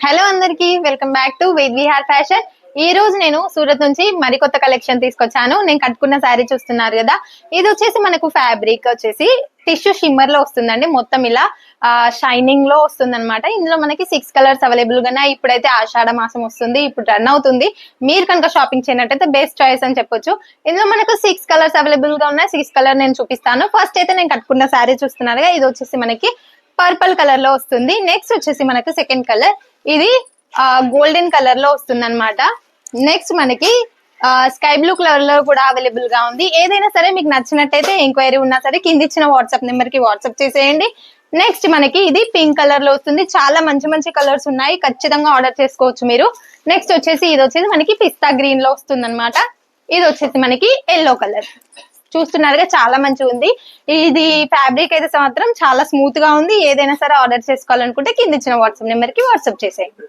Hello అందరికి welcome back to Ved Vihar fashion. ఈ రోజు నేను సూరత్ నుంచి మరికొత్త కలెక్షన్ తీసుకొచ్చాను. నేను కట్టుకున్న శారీ చూస్తున్నారు కదా, ఇది వచ్చేసి మనకు ఫ్యాబ్రిక్ వచ్చేసి టిష్యూ షిమ్మర్ లో వస్తుందండి. మొత్తం ఇలా షైనింగ్ లో వస్తుంది అనమాట. ఇందులో మనకి 6 కలర్స్ అవైలబుల్ గా ఉన్నాయి. ఇప్పుడైతే ఆషాఢ మాసం వస్తుంది, ఇప్పుడు రన్ అవుతుంది. మీరు కనుక షాపింగ్ చేయనట్టయితే బెస్ట్ చాయిస్ అని చెప్పొచ్చు. ఇందులో మనకు 6 కలర్స్ అవైలబుల్ గా ఉన్నాయి. 6 కలర్ నేను చూపిస్తాను. ఫస్ట్ అయితే నేను కట్టుకున్న శారీ చూస్తున్నారుగా, ఇది వచ్చేసి మనకి పర్పుల్ కలర్ లో వస్తుంది. నెక్స్ట్ వచ్చేసి మనకు సెకండ్ కలర్, ఇది గోల్డెన్ కలర్ లో వస్తుంది అనమాట. నెక్స్ట్ మనకి స్కై బ్లూ కలర్ లో కూడా అవైలబుల్ గా ఉంది. ఏదైనా సరే మీకు నచ్చినట్టయితే ఎంక్వైరీ ఉన్నా సరే కింద ఇచ్చిన వాట్సాప్ నెంబర్ కి వాట్సాప్ చేసేయండి. నెక్స్ట్ మనకి ఇది పింక్ కలర్ లో వస్తుంది. చాలా మంచి మంచి కలర్స్ ఉన్నాయి, ఖచ్చితంగా ఆర్డర్ చేసుకోవచ్చు మీరు. నెక్స్ట్ వచ్చేసి ఇది వచ్చేసి మనకి పిస్తా గ్రీన్ లో వస్తుంది అనమాట. ఇది వచ్చేసి మనకి ఎల్లో కలర్ చూస్తున్నారుగా, చాలా మంచిగా ఉంది. ఇది ఫ్యాబ్రిక్ అయితే మాత్రం చాలా స్మూత్ గా ఉంది. ఏదైనా సరే ఆర్డర్ చేసుకోవాలనుకుంటే కింద ఇచ్చిన వాట్సాప్ నెంబర్ కి వాట్సాప్ చేసేయండి.